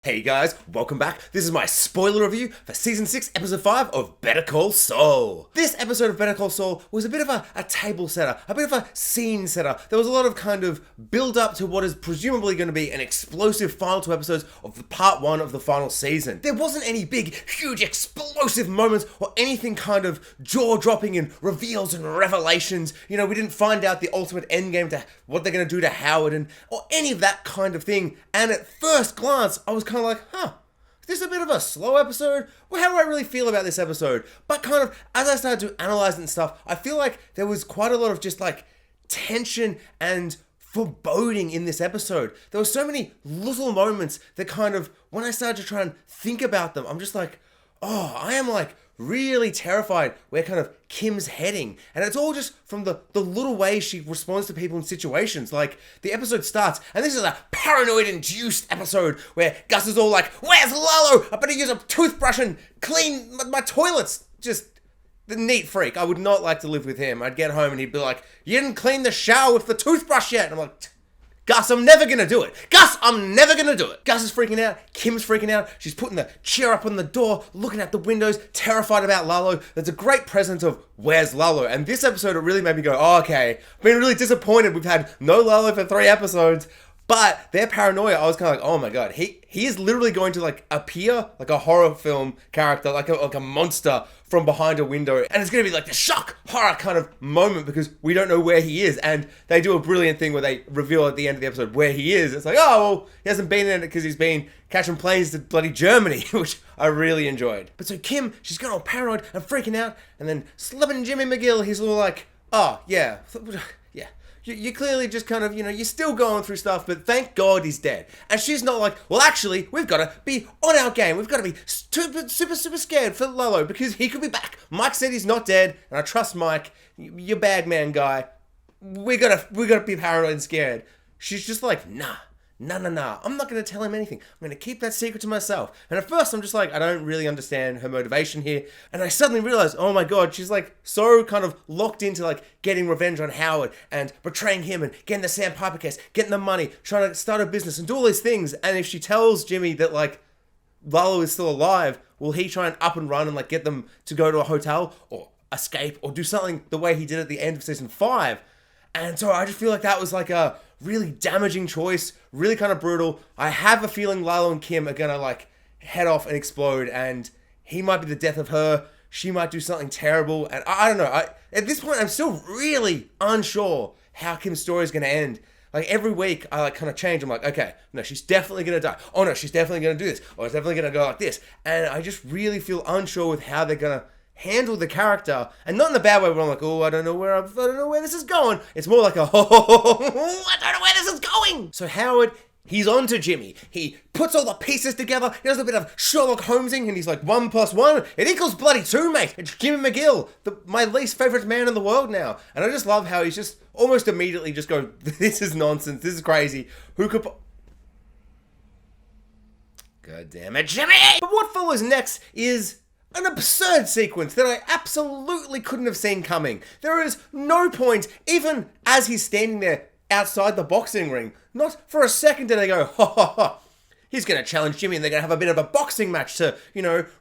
Hey guys, welcome back. This is my spoiler review for Season 6, Episode 5 of Better Call Saul. This episode of Better Call Saul was a bit of a table setter, a bit of a scene setter. There was a lot of kind of build up to what is presumably going to be an explosive final 2 episodes of the part 1 of the final season. There wasn't any big, huge, explosive moments or anything kind of jaw-dropping and reveals and revelations. You know, we didn't find out the ultimate endgame to what they're going to do to Howard or any of that kind of thing. And at first glance, I was kind of like, is this a bit of a slow episode? Well, how do I really feel about this episode? But kind of, as I started to analyze it and stuff, I feel like there was quite a lot of just like tension and foreboding in this episode. There were so many little moments that kind of, when I started to try and think about them, I'm just like, oh, I am like really terrified where kind of Kim's heading. And it's all just from the little ways she responds to people in situations. Like, the episode starts, and this is a paranoid-induced episode where Gus is all like, where's Lalo? I better use a toothbrush and clean my toilets. Just the neat freak. I would not like to live with him. I'd get home and he'd be like, you didn't clean the shower with the toothbrush yet. And I'm like, Gus, I'm never gonna do it. Gus, I'm never gonna do it. Gus is freaking out. Kim's freaking out. She's putting the chair up on the door, looking out the windows, terrified about Lalo. There's a great presence of where's Lalo? And this episode, it really made me go, oh, okay. I've been really disappointed. We've had no Lalo for 3 episodes. But their paranoia, I was kind of like, oh my god, he is literally going to like appear like a horror film character, like a monster from behind a window. And it's going to be like the shock horror kind of moment because we don't know where he is. And they do a brilliant thing where they reveal at the end of the episode where he is. It's like, oh, well, he hasn't been in it because he's been catching planes to bloody Germany, which I really enjoyed. But so Kim, she's going all paranoid and freaking out. And then slipping Jimmy McGill, he's all like, oh, yeah. You're clearly just kind of, you're still going through stuff, but thank God he's dead. And she's not like, well, actually, we've got to be on our game. We've got to be super scared for Lalo because he could be back. Mike said he's not dead, and I trust Mike, your bagman guy. We gotta be paranoid and scared. She's just like, nah. I'm not going to tell him anything. I'm going to keep that secret to myself. And at first, I'm just like, I don't really understand her motivation here. And I suddenly realized, oh my god, she's like so kind of locked into like getting revenge on Howard and betraying him and getting the sandpiper case, getting the money, trying to start a business and do all these things. And if she tells Jimmy that like Lalo is still alive, will he try and up and run and like get them to go to a hotel or escape or do something the way he did at the end of season 5? And so I just feel like that was like a really damaging choice, really kind of brutal. I have a feeling Lalo and Kim are gonna like head off and explode, and he might be the death of her. She might do something terrible, and I don't know. At this point, I'm still really unsure how Kim's story is gonna end. Like every week, I like kind of change. I'm like, okay, no, she's definitely gonna die. Oh no, she's definitely gonna do this. Oh, it's definitely gonna go like this. And I just really feel unsure with how they're gonna handle the character, and not in the bad way where I'm like, oh, I don't know where this is going. It's more like I don't know where this is going. So Howard, he's on to Jimmy. He puts all the pieces together. He does a bit of Sherlock Holmesing, and he's like, 1 + 1, it equals bloody 2, mate. It's Jimmy McGill, my least favorite man in the world now. And I just love how he's just almost immediately just go, this is nonsense. This is crazy. Who could? God damn it, Jimmy! But what follows next is an absurd sequence that I absolutely couldn't have seen coming. There is no point, even as he's standing there outside the boxing ring, not for a second did I go, he's going to challenge Jimmy and they're going to have a bit of a boxing match to,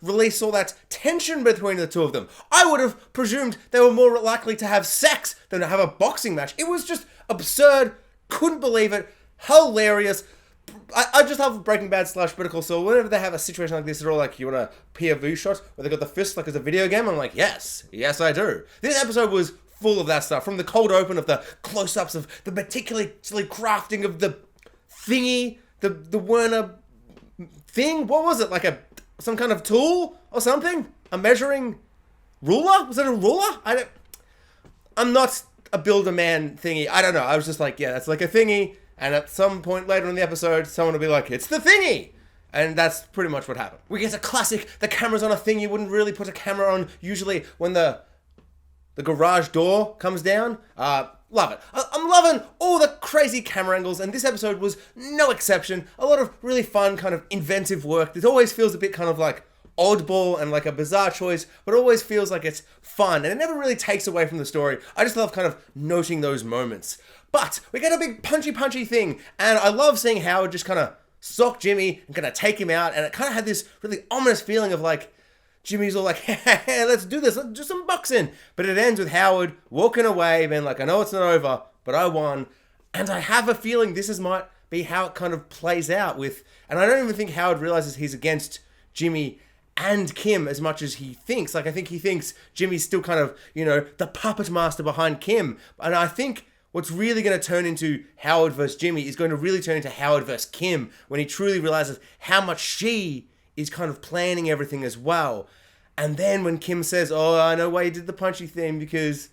release all that tension between the two of them. I would have presumed they were more likely to have sex than to have a boxing match. It was just absurd, couldn't believe it, hilarious. I just love Breaking Bad / Better Call Saul. Whenever they have a situation like this, they're all like, you want a POV shot where they got the fist like it's a video game? I'm like, yes I do. This episode was full of that stuff. From the cold open of the close-ups of the meticulously crafting of the thingy, the Werner thing. What was it? Like some kind of tool or something? A measuring ruler? Was it a ruler? I'm not a builder man thingy. I don't know. I was just like, yeah, that's like a thingy. And at some point later in the episode, someone will be like, it's the thingy! And that's pretty much what happened. We get a classic, the camera's on a thing you wouldn't really put a camera on usually when the garage door comes down. Love it. I'm loving all the crazy camera angles, and this episode was no exception. A lot of really fun, kind of inventive work. It always feels a bit kind of like oddball and like a bizarre choice, but it always feels like it's fun, and it never really takes away from the story. I just love kind of noting those moments. But we get a big punchy thing, and I love seeing Howard just kind of sock Jimmy and kind of take him out. And it kind of had this really ominous feeling of like, Jimmy's all like, hey, let's do this, let's do some boxing. But it ends with Howard walking away, being like, I know it's not over, but I won. And I have a feeling might be how it kind of plays out with, and I don't even think Howard realizes he's against Jimmy and Kim as much as he thinks. Like, I think he thinks Jimmy's still kind of, the puppet master behind Kim. And I think what's really going to turn into Howard versus Jimmy is going to really turn into Howard versus Kim when he truly realizes how much she is kind of planning everything as well. And then when Kim says, oh, I know why you did the punchy thing, because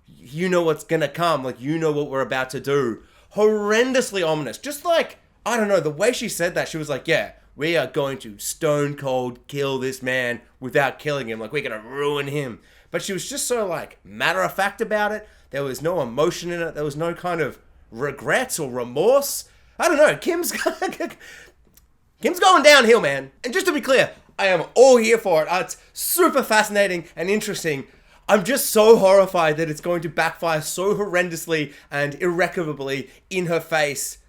you know what's gonna come, like, you know what we're about to do. Horrendously ominous. Just like, I don't know, the way she said that, she was like, yeah, we are going to stone cold kill this man without killing him, like, we're gonna ruin him. But she was just so, like, matter of fact about it. There was no emotion in it. There was no kind of regrets or remorse. I don't know, Kim's going downhill, man. And just to be clear, I am all here for it. It's super fascinating and interesting. I'm just so horrified that it's going to backfire so horrendously and irrecoverably in her face.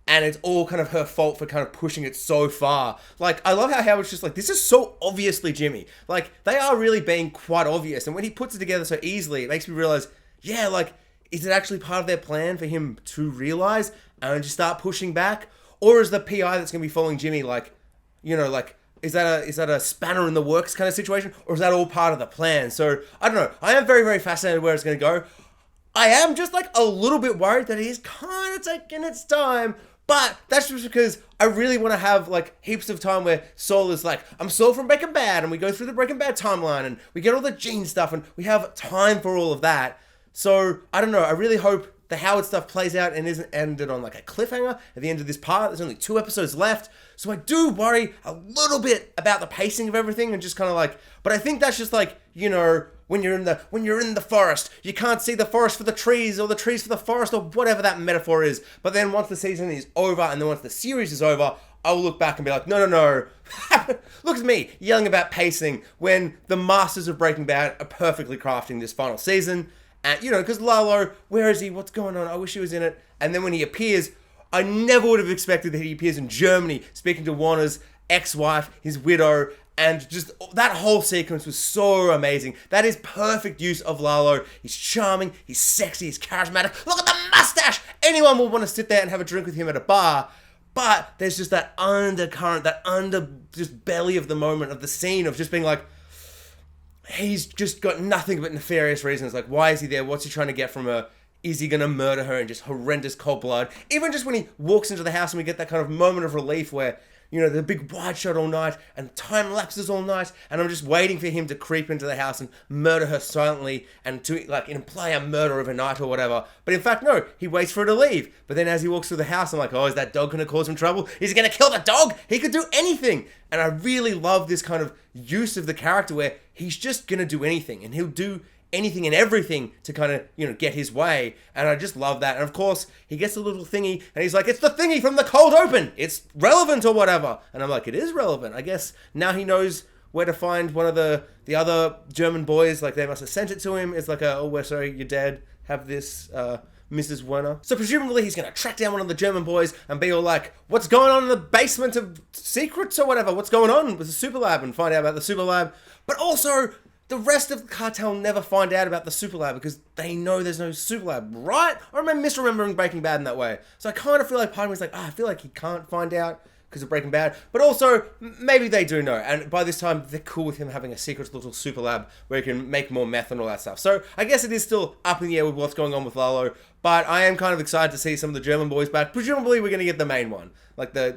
And it's all kind of her fault for kind of pushing it so far. Like, I love how Howard's just like, this is so obviously Jimmy. Like, they are really being quite obvious. And when he puts it together so easily, it makes me realize, yeah, like, is it actually part of their plan for him to realize and just start pushing back? Or is the PI that's going to be following Jimmy like, like, is that a spanner in the works kind of situation? Or is that all part of the plan? So, I don't know. I am very, very fascinated where it's going to go. I am just like a little bit worried that it is kind of taking its time. But that's just because I really want to have like heaps of time where Saul is like, I'm Saul from Breaking Bad. And we go through the Breaking Bad timeline. And we get all the Gene stuff. And we have time for all of that. So, I don't know. I really hope the Howard stuff plays out and isn't ended on like a cliffhanger at the end of this part. There's only 2 episodes left. So I do worry a little bit about the pacing of everything and just kind of like, but I think that's just like, when you're in the forest, you can't see the forest for the trees or the trees for the forest or whatever that metaphor is. But then once the season is over and then once the series is over, I will look back and be like, no. Look at me yelling about pacing when the masters of Breaking Bad are perfectly crafting this final season. And, because Lalo, where is he? What's going on? I wish he was in it. And then when he appears, I never would have expected that he appears in Germany, speaking to Warner's ex-wife, his widow, and just that whole sequence was so amazing. That is perfect use of Lalo. He's charming, he's sexy, he's charismatic. Look at the mustache! Anyone will want to sit there and have a drink with him at a bar. But there's just that undercurrent, that just belly of the moment of the scene of just being like, he's just got nothing but nefarious reasons. Like, why is he there? What's he trying to get from her? Is he going to murder her in just horrendous cold blood? Even just when he walks into the house and we get that kind of moment of relief where, the big wide shot all night and time lapses all night and I'm just waiting for him to creep into the house and murder her silently and to, like, imply a murder overnight or whatever. But in fact, no, he waits for her to leave. But then as he walks through the house, I'm like, oh, is that dog going to cause him trouble? Is he going to kill the dog? He could do anything. And I really love this kind of use of the character where he's just going to do anything and he'll do anything and everything to kind of, get his way. And I just love that. And of course, he gets a little thingy and he's like, it's the thingy from the cold open. It's relevant or whatever. And I'm like, it is relevant. I guess now he knows where to find one of the other German boys. Like, they must have sent it to him. It's like, oh, we're sorry, you're dead. Have this, Mrs. Werner. So presumably he's going to track down one of the German boys and be all like, what's going on in the basement of secrets or whatever? What's going on with the super lab? And find out about the super lab. But also, the rest of the cartel never find out about the super lab because they know there's no super lab, right? Or am I misremembering Breaking Bad in that way? So I kind of feel like part of me is like, I feel like he can't find out because of Breaking Bad. But also, maybe they do know. And by this time, they're cool with him having a secret little super lab where he can make more meth and all that stuff. So I guess it is still up in the air with what's going on with Lalo. But I am kind of excited to see some of the German boys back. Presumably, we're going to get the main one. Like the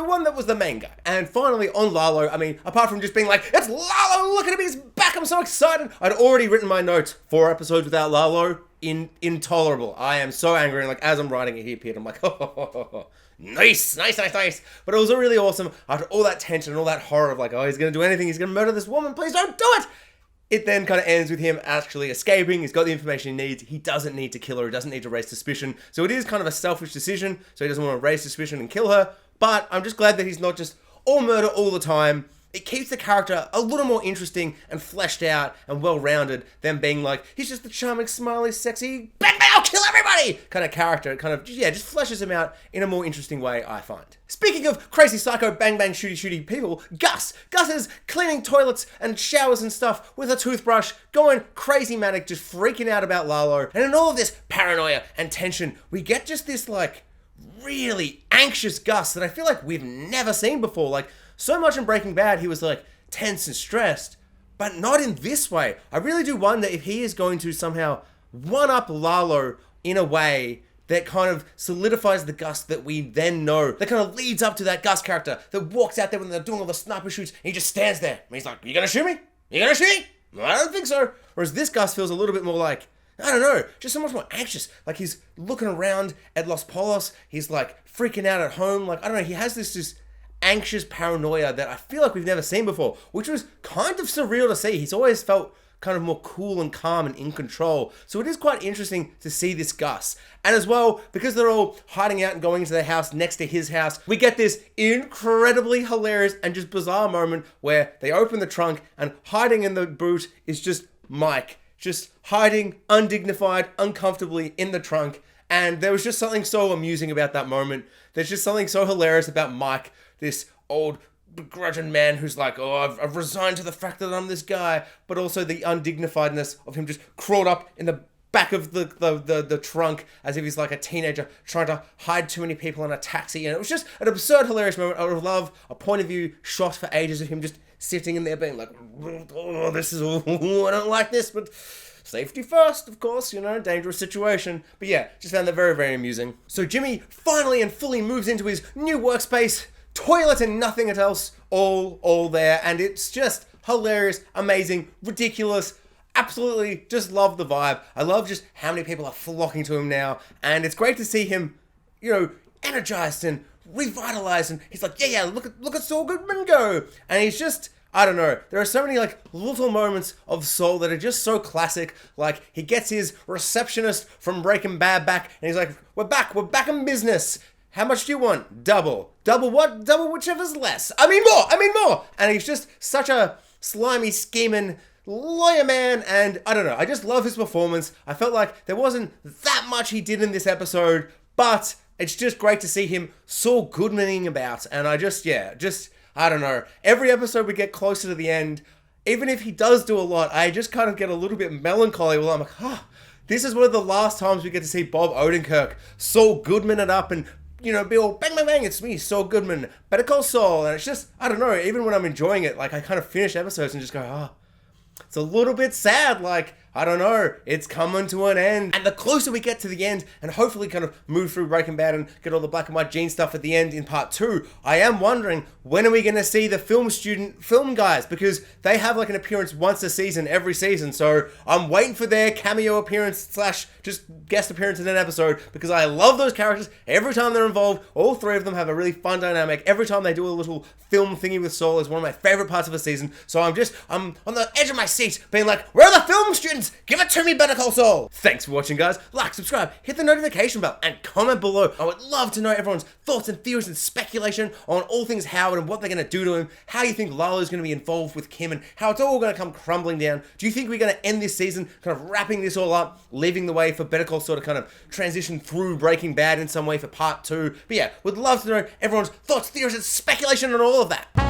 one that was the main guy. And finally, on Lalo, I mean, apart from just being like, it's Lalo, look at him, he's back, I'm so excited. I'd already written my note, 4 episodes without Lalo, intolerable. I am so angry. And like, as I'm writing it, he appeared. I'm like, oh. Nice. But it was really awesome. After all that tension and all that horror of like, oh, he's going to do anything. He's going to murder this woman. Please don't do it. It then kind of ends with him actually escaping. He's got the information he needs. He doesn't need to kill her. He doesn't need to raise suspicion. So it is kind of a selfish decision. So he doesn't want to raise suspicion and kill her. But I'm just glad that he's not just all murder all the time. It keeps the character a little more interesting and fleshed out and well-rounded than being like, he's just the charming, smiley, sexy, Batman, I'll kill everybody! buddy kind of character. It kind of, yeah, just fleshes him out in a more interesting way, I find. Speaking of crazy psycho bang bang shooty people, Gus is cleaning toilets and showers and stuff with a toothbrush, going crazy manic, just freaking out about Lalo. And in all of this paranoia and tension, we get just this like really anxious Gus that I feel like we've never seen before. Like, so much in Breaking Bad, he was like tense and stressed, but not in this way. I really do wonder if he is going to somehow one-up Lalo in a way that kind of solidifies the Gus that we then know, that kind of leads up to that Gus character that walks out there when they're doing all the sniper shoots and he just stands there and he's like, you gonna shoot me? You gonna shoot me? I don't think so. Whereas this Gus feels a little bit more like, I don't know, just so much more anxious. Like, he's looking around at Los Polos, he's like freaking out at home. Like, I don't know, he has this anxious paranoia that I feel like we've never seen before, which was kind of surreal to see. He's always felt kind of more cool and calm and in control. So it is quite interesting to see this Gus. And as well, because they're all hiding out and going into their house next to his house, we get this incredibly hilarious and just bizarre moment where they open the trunk and hiding in the boot is just Mike, just hiding undignified, uncomfortably in the trunk. And there was just something so amusing about that moment. There's just something so hilarious about Mike, this old begrudging man who's like, oh, I've resigned to the fact that I'm this guy, but also the undignifiedness of him just crawled up in the back of the trunk as if he's like a teenager trying to hide too many people in a taxi. And it was just an absurd, hilarious moment. I would love a point of view shot for ages of him just sitting in there being like, oh, this is, I don't like this, but safety first, of course, you know, dangerous situation. But yeah, just found that very, very amusing. So Jimmy finally and fully moves into his new workspace, toilet and nothing else, all there, and it's just hilarious, amazing, ridiculous. Absolutely just love the vibe. I love just how many people are flocking to him now, and it's great to see him, you know, energized and revitalized, and he's like, yeah, look at Saul Goodman go, and he's just, I don't know, there are so many like little moments of Saul that are just so classic. Like, he gets his receptionist from Breaking Bad back, and he's like, we're back in business. How much do you want? Double. Double what? Double whichever's less. I mean more. And he's just such a slimy, scheming lawyer man. And I don't know. I just love his performance. I felt like there wasn't that much he did in this episode, but it's just great to see him Saul Goodmaning about. And I just, I don't know. Every episode we get closer to the end, even if he does do a lot, I just kind of get a little bit melancholy. Well, I'm like, this is one of the last times we get to see Bob Odenkirk Saul Goodman it up and, you know, be all bang, bang, bang, it's me, Saul Goodman, Better Call Saul. And it's just, I don't know, even when I'm enjoying it, like, I kind of finish episodes and just go, it's a little bit sad, like, I don't know, it's coming to an end. And the closer we get to the end, and hopefully kind of move through Breaking Bad and get all the black and white gene stuff at the end in part 2, I am wondering, when are we going to see the film guys? Because they have like an appearance once a season, every season. So I'm waiting for their cameo appearance / just guest appearance in an episode, because I love those characters. Every time they're involved, all three of them have a really fun dynamic. Every time they do a little film thingy with Saul is one of my favorite parts of a season. So I'm on the edge of my seat being like, where are the film students? Give it to me, Better Call Saul. Thanks for watching, guys. Like, subscribe, hit the notification bell, and comment below. I would love to know everyone's thoughts and theories and speculation on all things Howard and what they're going to do to him, how you think Lalo's going to be involved with Kim, and how it's all going to come crumbling down. Do you think we're going to end this season kind of wrapping this all up, leaving the way for Better Call Saul to kind of transition through Breaking Bad in some way for part 2? But yeah, would love to know everyone's thoughts, theories, and speculation on all of that.